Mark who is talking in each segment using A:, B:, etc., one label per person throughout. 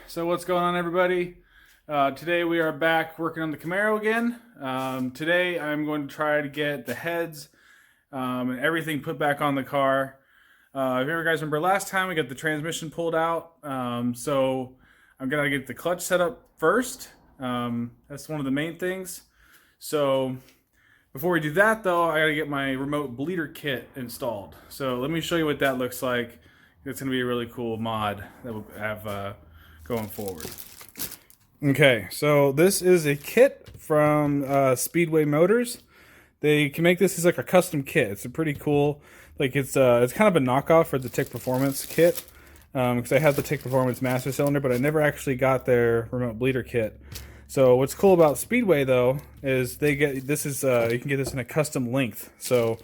A: so what's going on, everybody? Today we are back working on the Camaro again. Today I'm going to try to get the heads and everything put back on the car. If you guys remember last time, we got the transmission pulled out. So I'm gonna get the clutch set up first. That's one of the main things. So before we do that, though, I gotta get my remote bleeder kit installed. So let me show you what that looks like. It's gonna be a really cool mod that we'll have going forward. Okay, so this is a kit from Speedway Motors. They can make this as like a custom kit. It's a pretty cool, like it's kind of a knockoff for the Tick Performance kit, because I have the Tick Performance Master Cylinder, but I never actually got their remote bleeder kit. So what's cool about Speedway though is they get this is you can get this in a custom length. So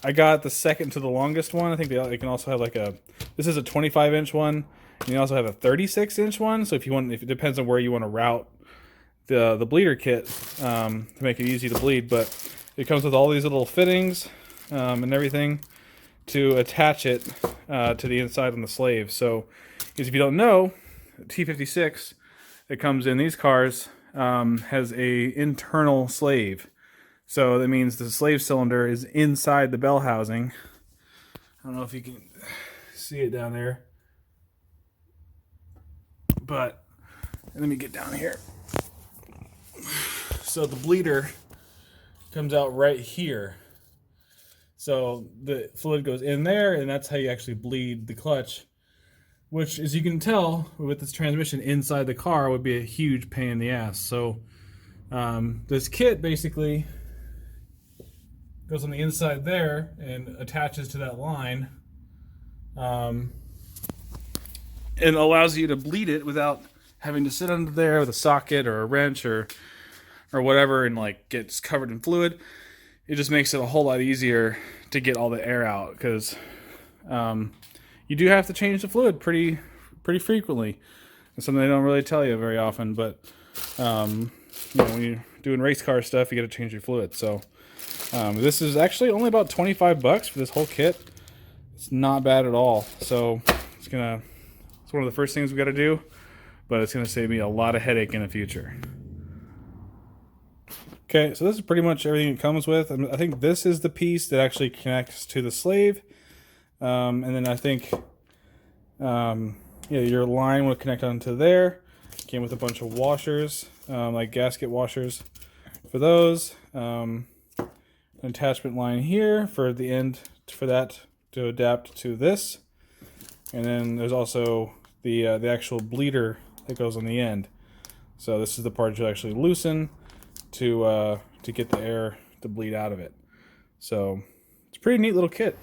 A: I got the second to the longest one. I think they can also have like this is a 25-inch one, and you also have a 36-inch one. So if it depends on where you want to route the bleeder kit to make it easy to bleed, but it comes with all these little fittings and everything to attach it to the inside on the slave. So, because if you don't know, T56 that comes in these cars has a internal slave. So that means the slave cylinder is inside the bell housing. I don't know if you can see it down there, but let me get down here. So the bleeder comes out right here. So the fluid goes in there, and that's how you actually bleed the clutch, which, as you can tell, with this transmission inside the car would be a huge pain in the ass. So this kit basically goes on the inside there and attaches to that line, and allows you to bleed it without having to sit under there with a socket or a wrench or whatever and like gets covered in fluid. It just makes it a whole lot easier to get all the air out, because you do have to change the fluid pretty frequently. It's something they don't really tell you very often, but when you're doing race car stuff, you got to change your fluid. So this is actually only about $25 for this whole kit. It's not bad at all. So it's one of the first things we got to do, but it's gonna save me a lot of headache in the future. Okay, so this is pretty much everything it comes with. I think this is the piece that actually connects to the slave, and then I think your line will connect onto there. Came with a bunch of washers, like gasket washers for those. An attachment line here for the end for that to adapt to this, and then there's also the actual bleeder that goes on the end. So this is the part you actually loosen to get the air to bleed out of it. So it's a pretty neat little kit.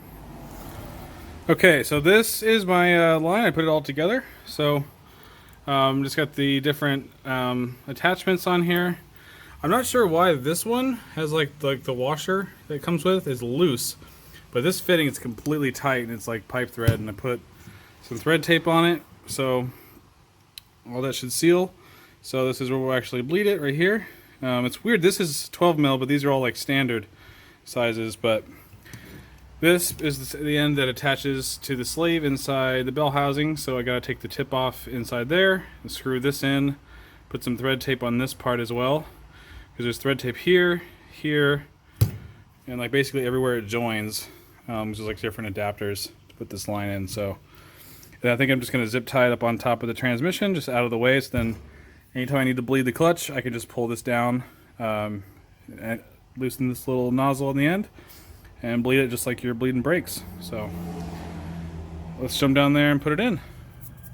A: Okay, so this is my line. I put it all together. So just got the different attachments on here. I'm not sure why this one has like the washer that it comes with is loose, but this fitting is completely tight and it's like pipe thread, and I put some thread tape on it, so all that should seal. So this is where we'll actually bleed it, right here. It's weird, this is 12 mil, but these are all like standard sizes. But this is the end that attaches to the slave inside the bell housing. So I gotta take the tip off inside there and screw this in, put some thread tape on this part as well, because there's thread tape here, and like basically everywhere it joins. There's like different adapters to put this line in. So and I think I'm just gonna zip tie it up on top of the transmission, just out of the way, so then anytime I need to bleed the clutch, I can just pull this down and loosen this little nozzle on the end and bleed it just like you're bleeding brakes. So let's jump down there and put it in.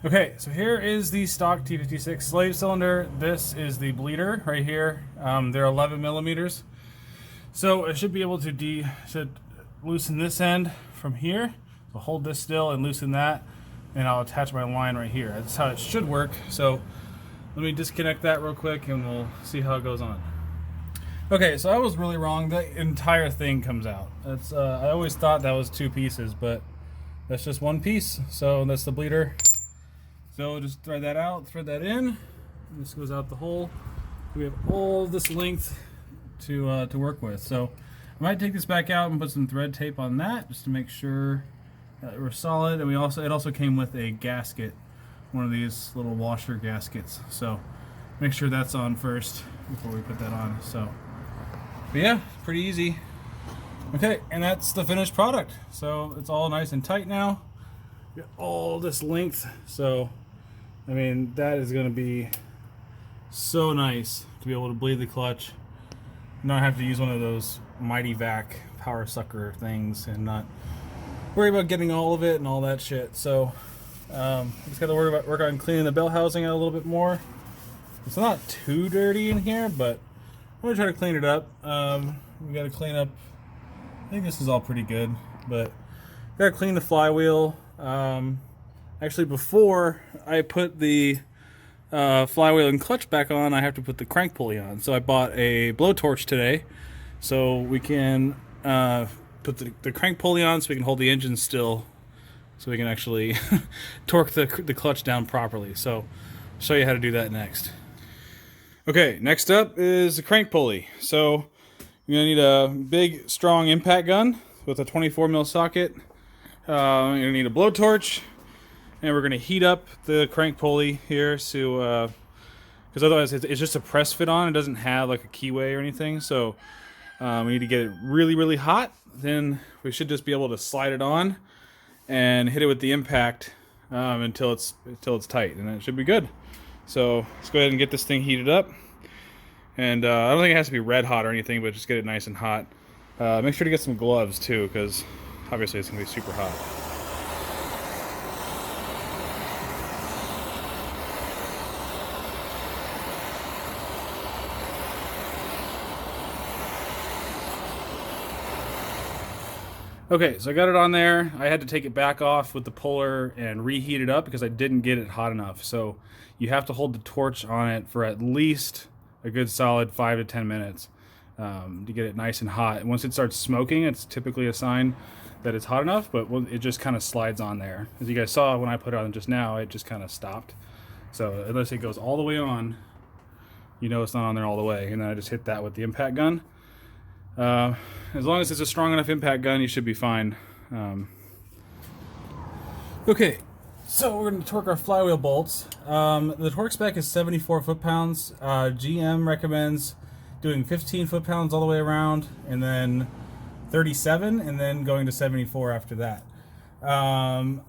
A: Okay, so here is the stock T56 Slave Cylinder. This is the bleeder right here. They're 11 millimeters. So I should be able to loosen this end from here. So hold this still and loosen that, and I'll attach my line right here. That's how it should work. So let me disconnect that real quick and we'll see how it goes on. Okay, so I was really wrong. The entire thing comes out. That's I always thought that was two pieces, but that's just one piece. So that's the bleeder. So just thread that out, thread that in, and this goes out the hole. We have all this length to work with. So I might take this back out and put some thread tape on that just to make sure that we're solid. And it also came with a gasket one of these little washer gaskets. So make sure that's on first before we put that on. So, but yeah, pretty easy. Okay, and that's the finished product. So it's all nice and tight now. Got all this length. So, I mean, that is going to be so nice to be able to bleed the clutch, not have to use one of those mighty vac power sucker things, and not worry about getting all of it and all that shit. So just got to work on cleaning the bell housing out a little bit more. It's not too dirty in here, but I'm gonna try to clean it up. We got to clean up. I think this is all pretty good, but got to clean the flywheel. Actually, before I put the flywheel and clutch back on, I have to put the crank pulley on. So I bought a blowtorch today, so we can put the crank pulley on, so we can hold the engine still, so we can actually torque the clutch down properly. So I'll show you how to do that next. Okay, next up is the crank pulley. So you're gonna need a big, strong impact gun with a 24mm socket. You're gonna need a blowtorch, and we're gonna heat up the crank pulley here, so because otherwise it's just a press fit on. It doesn't have like a keyway or anything. So we need to get it really, really hot. Then we should just be able to slide it on and hit it with the impact until it's tight, and it should be good. So let's go ahead and get this thing heated up. And I don't think it has to be red hot or anything, but just get it nice and hot. Make sure to get some gloves too, because obviously it's going to be super hot. Okay, so I got it on there. I had to take it back off with the puller and reheat it up because I didn't get it hot enough. So you have to hold the torch on it for at least a good solid 5 to 10 minutes to get it nice and hot. And once it starts smoking, it's typically a sign that it's hot enough, but it just kind of slides on there. As you guys saw when I put it on just now, it just kind of stopped. So unless it goes all the way on, you know it's not on there all the way. And then I just hit that with the impact gun. As long as it's a strong enough impact gun, you should be fine. Okay, so we're going to torque our flywheel bolts. The torque spec is 74 foot-pounds. GM recommends doing 15 foot-pounds all the way around, and then 37, and then going to 74 after that. I'm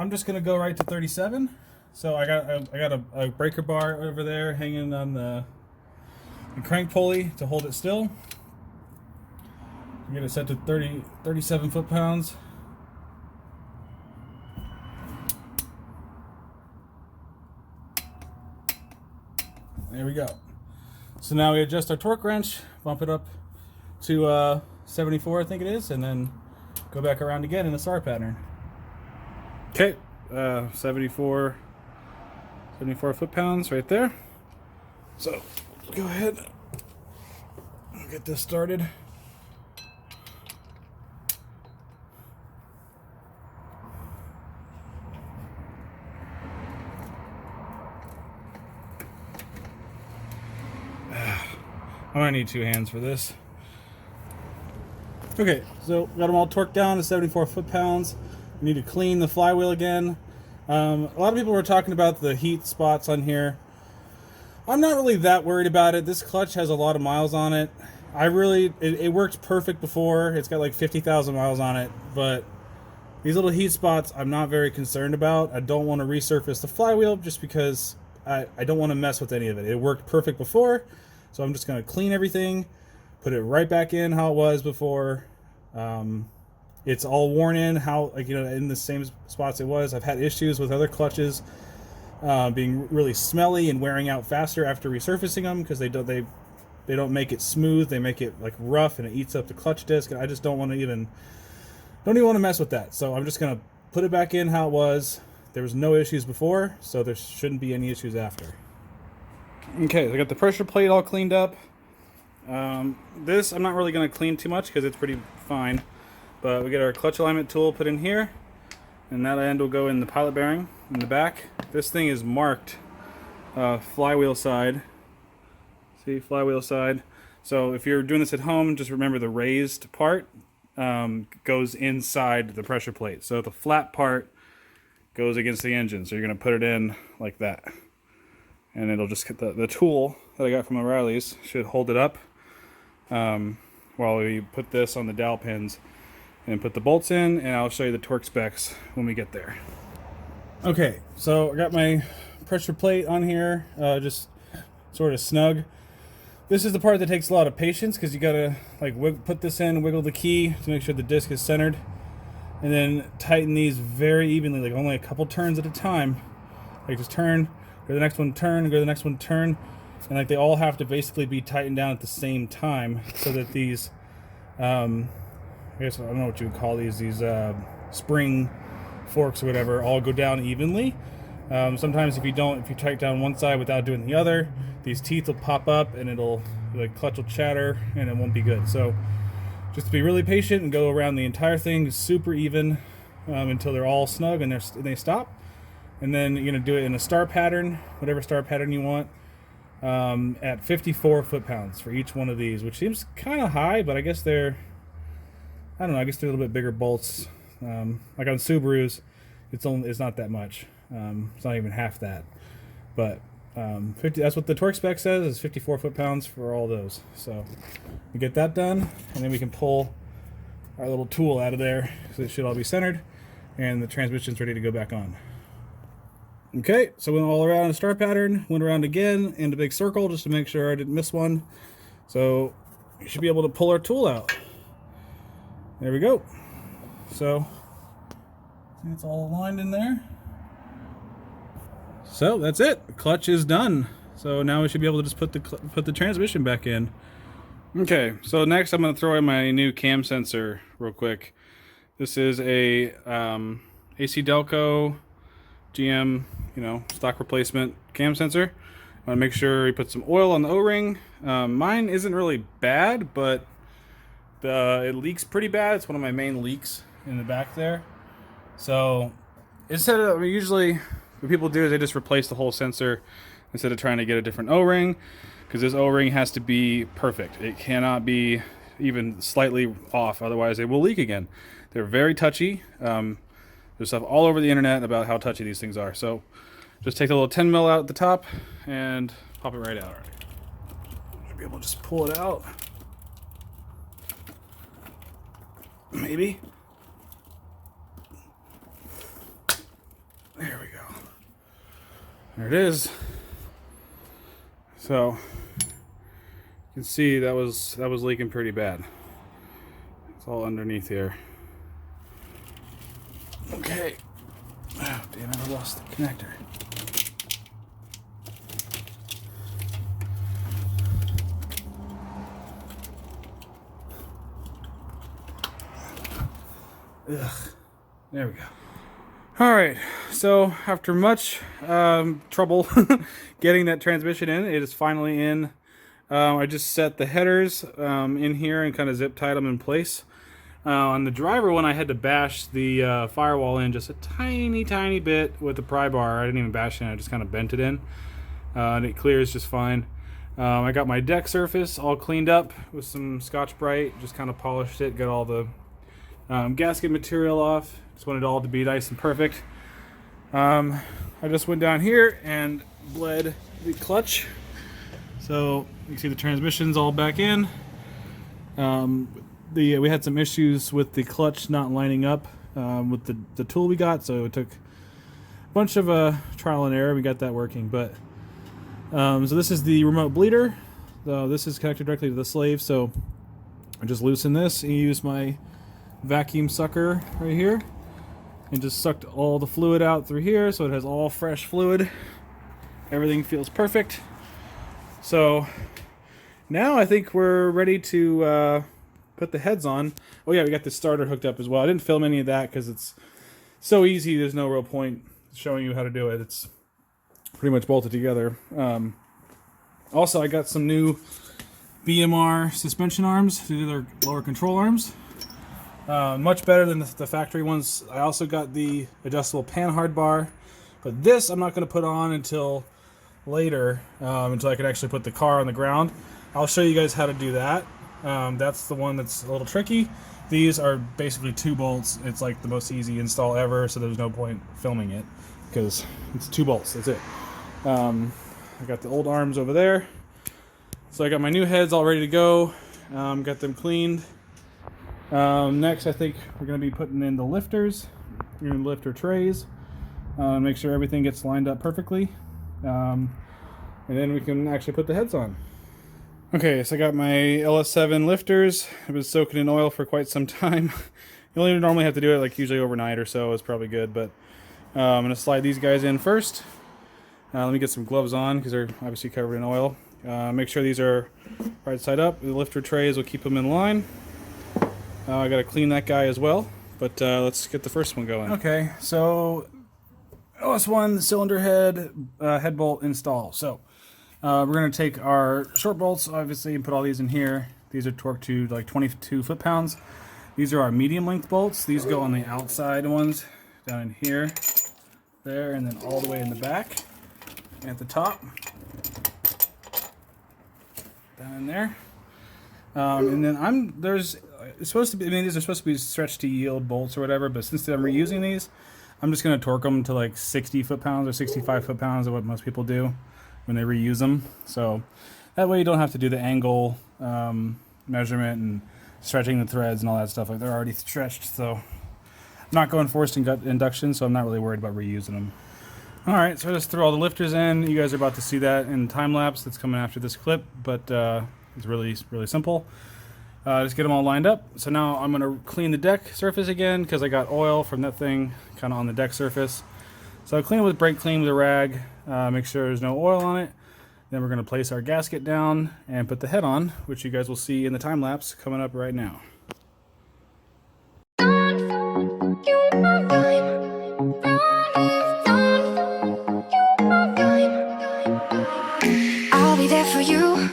A: just going to go right to 37. So I got a breaker bar over there hanging on the crank pulley to hold it still. Get it set to 37 foot-pounds. There we go. So now we adjust our torque wrench, bump it up to 74, I think it is, and then go back around again in the SAR pattern. Okay, 74 foot-pounds right there. So go ahead, get this started. I'm gonna need 2 hands for this. Okay, so got them all torqued down to 74 foot-pounds. We need to clean the flywheel again. A lot of people were talking about the heat spots on here. I'm not really that worried about it. This clutch has a lot of miles on it. It worked perfect before. It's got like 50,000 miles on it, but these little heat spots I'm not very concerned about. I don't want to resurface the flywheel just because I don't want to mess with any of it. It worked perfect before. So I'm just going to clean everything, put it right back in how it was before. It's all worn in in the same spots it was. I've had issues with other clutches being really smelly and wearing out faster after resurfacing them because they don't make it smooth. They make it like rough and it eats up the clutch disc. And I just don't even want to mess with that. So I'm just going to put it back in how it was. There was no issues before, so there shouldn't be any issues after. Okay, so I got the pressure plate all cleaned up. This I'm not really going to clean too much because it's pretty fine. But we get our clutch alignment tool put in here, and that end will go in the pilot bearing in the back. This thing is marked flywheel side. See, flywheel side. So if you're doing this at home, just remember the raised part goes inside the pressure plate. So the flat part goes against the engine. So you're going to put it in like that. And it'll just get the tool that I got from O'Reilly's should hold it up while we put this on the dowel pins and put the bolts in, and I'll show you the torque specs when we get there. Okay, so I got my pressure plate on here, just sort of snug. This is the part that takes a lot of patience because you gotta like put this in, wiggle the key to make sure the disc is centered, and then tighten these very evenly, like only a couple turns at a time. Like just turn, go to the next one, turn, go to the next one, turn, and like they all have to basically be tightened down at the same time so that these, I guess I don't know what you would call these spring forks or whatever, all go down evenly. Sometimes if you tighten down one side without doing the other, these teeth will pop up and it'll, like, clutch will chatter and it won't be good. So just be really patient and go around the entire thing super even until they're all snug and they stop. And then you're going to do it in a star pattern, whatever star pattern you want, at 54 foot-pounds for each one of these, which seems kind of high, but I guess they're, I don't know, I guess they're a little bit bigger bolts. Like on Subarus, it's not that much. It's not even half that. But 50, that's what the torque spec says, is 54 foot-pounds for all those. So we get that done, and then we can pull our little tool out of there, so it should all be centered, and the transmission's ready to go back on. Okay, so went all around a star pattern, went around again in a big circle just to make sure I didn't miss one. So we should be able to pull our tool out. There we go. So I think it's all aligned in there. So that's it. The clutch is done. So now we should be able to just put the transmission back in. Okay, so next I'm going to throw in my new cam sensor real quick. This is a AC Delco GM, stock replacement cam sensor. I want to make sure we put some oil on the O-ring. Mine isn't really bad, but it leaks pretty bad. It's one of my main leaks in the back there. So usually what people do is they just replace the whole sensor instead of trying to get a different O-ring, because this O-ring has to be perfect. It cannot be even slightly off, otherwise it will leak again. They're very touchy. There's stuff all over the internet about how touchy these things are. So just take the little 10 mil out at the top and pop it right out. Should be able to just pull it out. Maybe. There we go. There it is. So you can see that was leaking pretty bad. It's all underneath here. Okay. Oh, damn it, I lost the connector. Ugh. There we go. Alright, so after much trouble getting that transmission in, it is finally in. I just set the headers in here and kind of zip tied them in place. On the driver one, I had to bash the firewall in just a tiny bit with the pry bar. I didn't even bash it in, I just kind of bent it in. And it clears just fine. I got my deck surface all cleaned up with some Scotch-Brite, just kind of polished it, got all the gasket material off. Just wanted it all to be nice and perfect. I just went down here and bled the clutch. So you can see the transmission's all back in. We had some issues with the clutch not lining up with the tool we got, so it took a bunch of trial and error. We got that working, but so this is the remote bleeder. This is connected directly to the slave, so I just loosen this and use my vacuum sucker right here and just sucked all the fluid out through here, so it has all fresh fluid. Everything feels perfect. So now I think we're ready to put the heads on. Oh yeah, we got the starter hooked up as well. I didn't film any of that because it's so easy, there's no real point showing you how to do it. It's pretty much bolted together. Also, I got some new BMR suspension arms. These are lower control arms. Much better than the factory ones. I also got the adjustable panhard bar, but this I'm not going to put on until later, until I can actually put the car on the ground. I'll show you guys how to do that. That's the one that's a little tricky. These are basically 2 bolts. It's like the most easy install ever, so there's no point filming it because it's 2 bolts. That's it. I got the old arms over there. So I got my new heads all ready to go. Got them cleaned. Next, I think we're going to be putting in the lifters. We're going to lifter trays. Make sure everything gets lined up perfectly. And then we can actually put the heads on. Okay, so I got my LS7 lifters. I've been soaking in oil for quite some time. You only normally have to do it like usually overnight or so. It's probably good, but I'm going to slide these guys in first. Let me get some gloves on because they're obviously covered in oil. Make sure these are right side up. The lifter trays will keep them in line. I got to clean that guy as well, but let's get the first one going. Okay, so LS1 cylinder head bolt install. So we're going to take our short bolts, obviously, and put all these in here. These are torqued to like 22 foot-pounds. These are our medium length bolts. These go on the outside ones, down in here, there, and then all the way in the back, and at the top, down in there. And then it's supposed to be, I mean, these are supposed to be stretch to yield bolts or whatever, but since I'm reusing these, I'm just going to torque them to like 60 foot-pounds or 65 foot-pounds of what most people do when they reuse them. So that way you don't have to do the angle measurement and stretching the threads and all that stuff. Like they're already stretched, so I'm not going forced induction, so I'm not really worried about reusing them. All right, so I just threw all the lifters in. You guys are about to see that in time lapse that's coming after this clip, but it's really simple. Just get them all lined up. So now I'm going to clean the deck surface again because I got oil from that thing kind of on the deck surface. So I'll clean it with brake clean with a rag, make sure there's no oil on it. Then we're going to place our gasket down and put the head on, which you guys will see in the time lapse coming up right now.
B: I'll be there for you,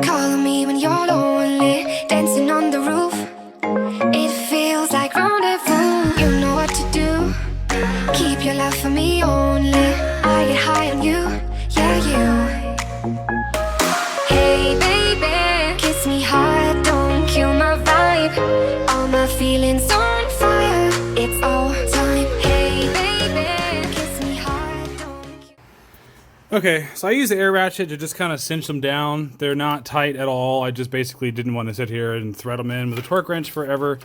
B: calling me when you're lonely, dancing on the roof. It feels like rendezvous. You know what to do. Keep your love for me only. I get high on you, yeah, you. Hey baby, kiss me hard, don't kill my vibe. All my feelings on fire, it's all time. Hey baby, kiss me hard, don't kill.
A: Okay, so I use the air ratchet to just kind of cinch them down. They're not tight at all. I just basically didn't want to sit here and thread them in with a torque wrench forever.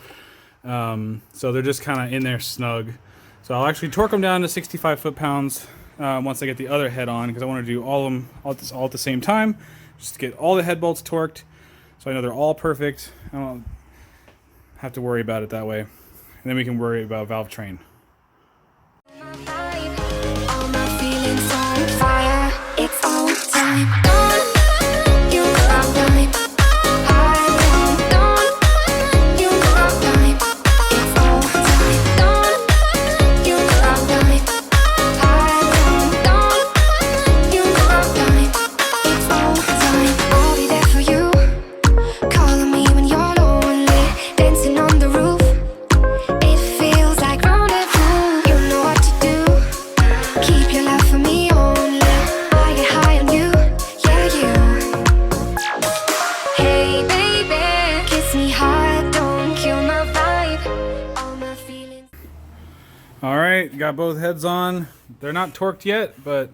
A: So they're just kind of in there snug. So I'll actually torque them down to 65 foot-pounds once I get the other head on, because I want to do all of them all at the same time, just to get all the head bolts torqued, so I know they're all perfect. I don't have to worry about it that way, and then we can worry about valve train.
B: All my feelings on fire, it's all time. You know I'm dying. You know I'm dying. It's all time. You know I'm dying. You know I'm dying. It's all time. I'll be there for you, calling me when you're lonely, dancing on the roof. It feels like rendezvous. You know what to do. Keep your love for me only. I get high on you, yeah, you. Hey baby, kiss me hard, don't kill my vibe. All my feelings.
A: All right, got both heads on. They're not torqued yet, but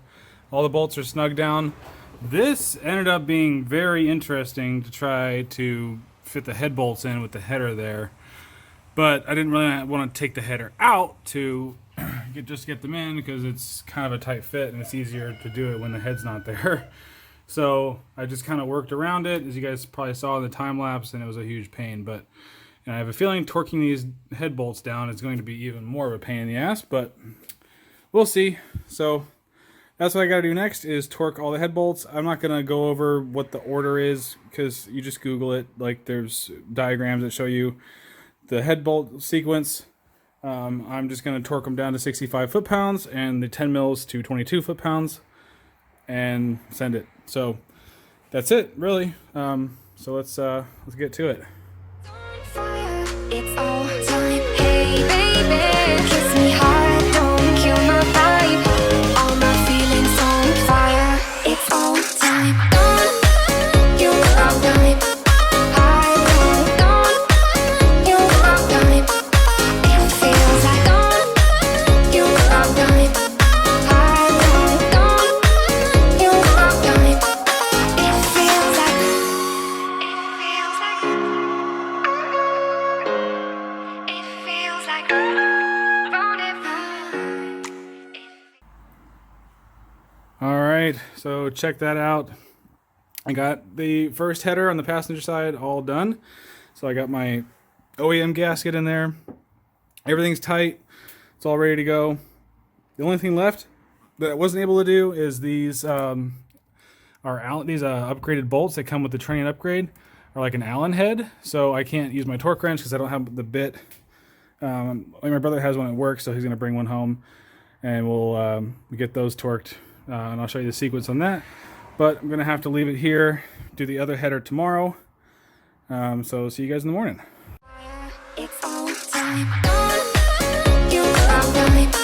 A: all the bolts are snug down. This ended up being very interesting to try to fit the head bolts in with the header there, but I didn't really want to take the header out to just get them in, because it's kind of a tight fit and it's easier to do it when the head's not there. So I just kind of worked around it, as you guys probably saw in the time lapse, and it was a huge pain. But I have a feeling torquing these head bolts down is going to be even more of a pain in the ass, but we'll see. So that's what I got to do next, is torque all the head bolts. I'm not going to go over what the order is, because you just Google it. Like, there's diagrams that show you the head bolt sequence. I'm just going to torque them down to 65 foot-pounds and the 10 mils to 22 foot-pounds and send it. So that's it, really. So let's get to it.
B: Fire, it's all time. Hey baby, kiss me hard, don't kill my vibe. All my feelings on fire, it's all time. You know I'm dying. You know
A: So check that out. I got the first header on the passenger side all done. So I got my OEM gasket in there. Everything's tight. It's all ready to go. The only thing left that I wasn't able to do is these upgraded bolts that come with the training upgrade are like an Allen head. So I can't use my torque wrench because I don't have the bit. My brother has one at work, so he's going to bring one home, and we'll get those torqued, and I'll show you the sequence on that. But I'm going to have to leave it here, do the other header tomorrow. So see you guys in the morning.
B: It's all time. You are right.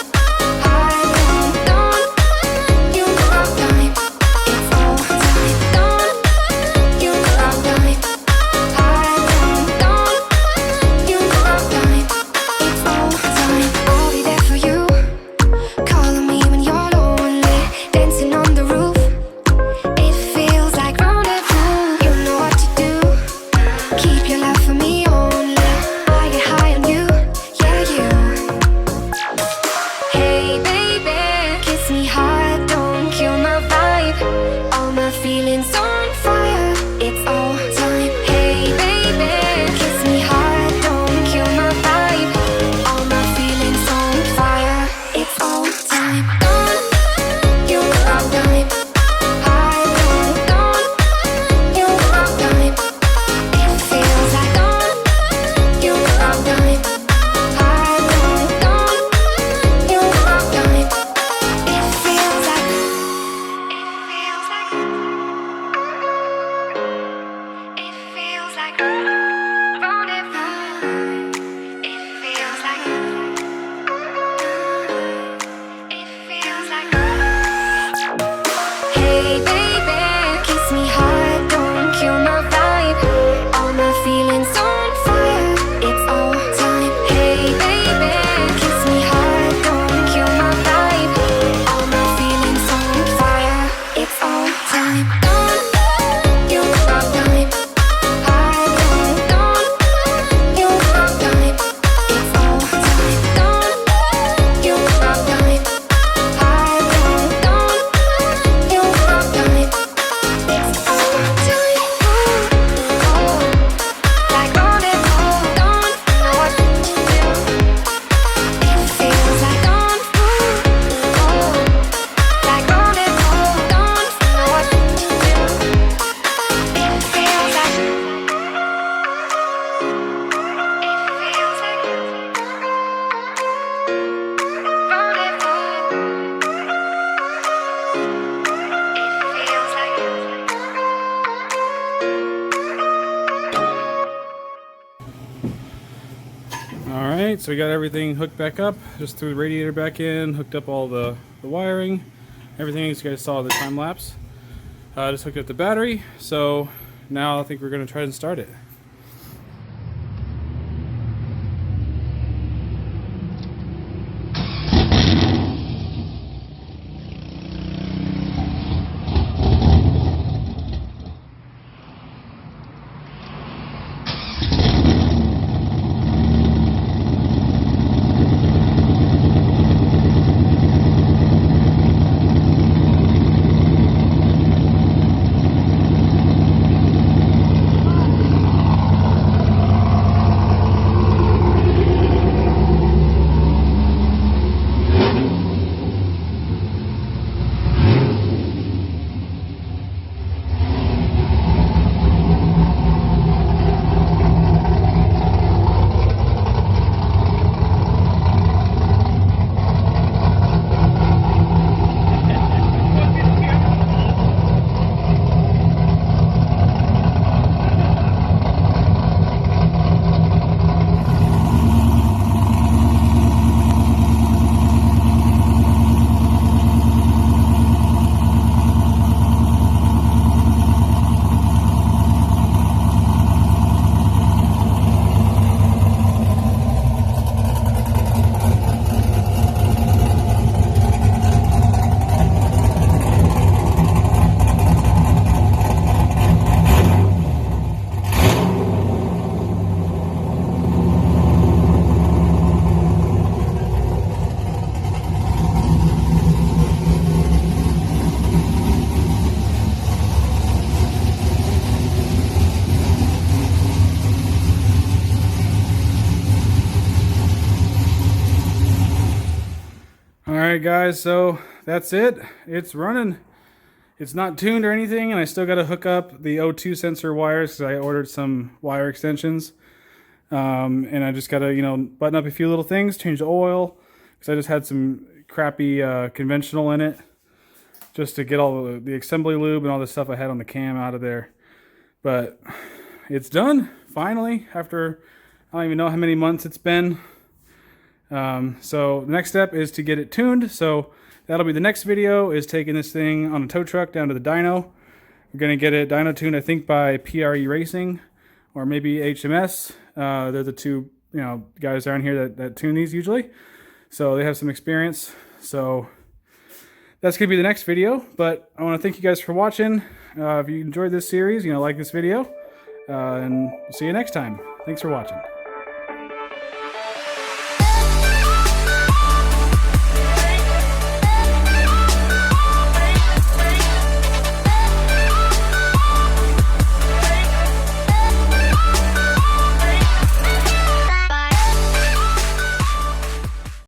A: Alright, so we got everything hooked back up, just threw the radiator back in, hooked up all the wiring, everything as you guys saw the time lapse. Just hooked up the battery, so now I think we're going to try and start it. Alright guys, so that's it. It's running. It's not tuned or anything, and I still got to hook up the O2 sensor wires because I ordered some wire extensions. And I just got to, button up a few little things, change the oil, because I just had some crappy conventional in it, just to get all the assembly lube and all the stuff I had on the cam out of there. But it's done, finally, after I don't even know how many months it's been. So the next step is to get it tuned. So that'll be the next video, is taking this thing on a tow truck down to the dyno. We're going to get it dyno tuned, I think, by PRE Racing or maybe HMS. They're the two guys around here that tune these usually. So they have some experience. So that's going to be the next video. But I want to thank you guys for watching. If you enjoyed this series, like this video. And we'll see you next time. Thanks for watching.